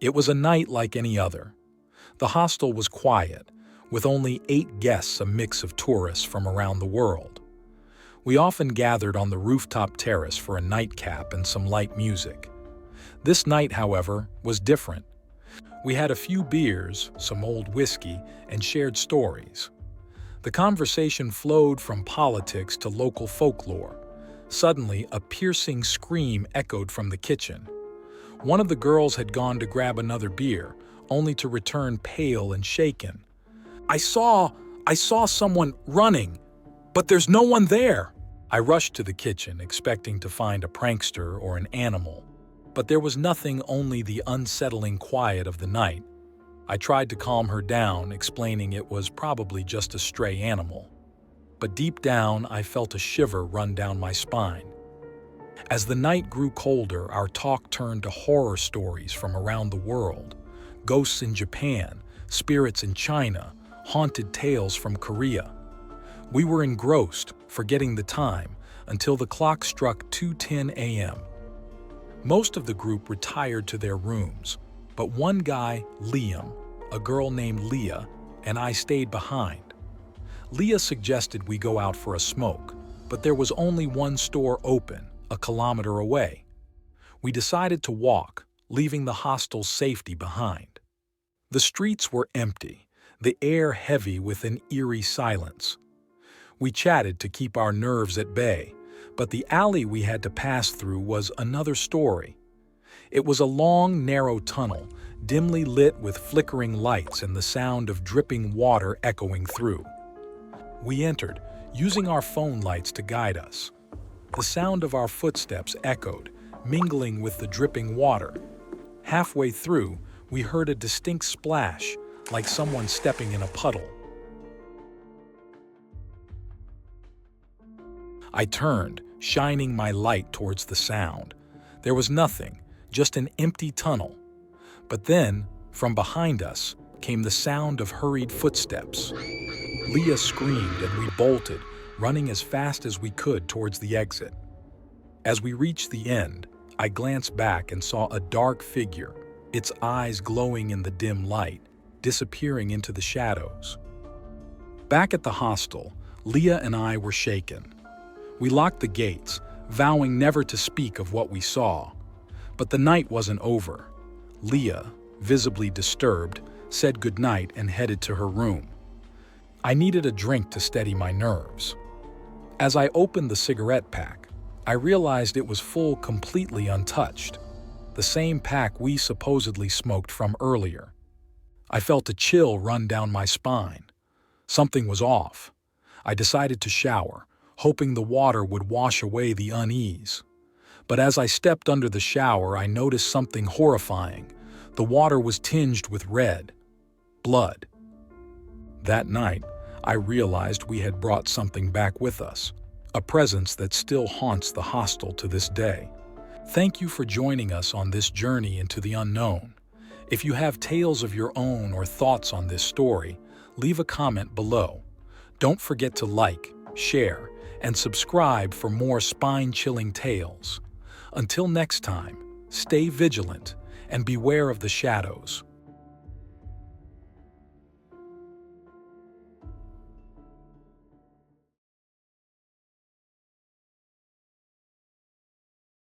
It was a night like any other. The hostel was quiet, with only 8 guests, a mix of tourists from around the world. We often gathered on the rooftop terrace for a nightcap and some light music. This night, however, was different. We had a few beers, some old whiskey, and shared stories. The conversation flowed from politics to local folklore. Suddenly, a piercing scream echoed from the kitchen. One of the girls had gone to grab another beer, only to return pale and shaken. I saw someone running, but there's no one there." I rushed to the kitchen, expecting to find a prankster or an animal. But there was nothing, only the unsettling quiet of the night. I tried to calm her down, explaining it was probably just a stray animal. But deep down, I felt a shiver run down my spine. As the night grew colder, our talk turned to horror stories from around the world. Ghosts in Japan, spirits in China, haunted tales from Korea. We were engrossed, forgetting the time, until the clock struck 2:10 a.m. Most of the group retired to their rooms, but one guy, Liam, a girl named Leah, and I stayed behind. Leah suggested we go out for a smoke, but there was only one store open, a kilometer away. We decided to walk, leaving the hostel's safety behind. The streets were empty, the air heavy with an eerie silence. We chatted to keep our nerves at bay, but the alley we had to pass through was another story. It was a long, narrow tunnel, dimly lit with flickering lights and the sound of dripping water echoing through. We entered, using our phone lights to guide us. The sound of our footsteps echoed, mingling with the dripping water. Halfway through, we heard a distinct splash, like someone stepping in a puddle. I turned, shining my light towards the sound. There was nothing, just an empty tunnel. But then, from behind us, came the sound of hurried footsteps. Leah screamed and we bolted, running as fast as we could towards the exit. As we reached the end, I glanced back and saw a dark figure, its eyes glowing in the dim light, disappearing into the shadows. Back at the hostel, Leah and I were shaken. We locked the gates, vowing never to speak of what we saw. But the night wasn't over. Leah, visibly disturbed, said goodnight and headed to her room. I needed a drink to steady my nerves. As I opened the cigarette pack, I realized it was full, completely untouched. The same pack we supposedly smoked from earlier. I felt a chill run down my spine. Something was off. I decided to shower, hoping the water would wash away the unease. But as I stepped under the shower, I noticed something horrifying. The water was tinged with red. Blood. That night, I realized we had brought something back with us, a presence that still haunts the hostel to this day. Thank you for joining us on this journey into the unknown. If you have tales of your own or thoughts on this story, leave a comment below. Don't forget to like, share, and subscribe for more spine-chilling tales. Until next time, stay vigilant and beware of the shadows.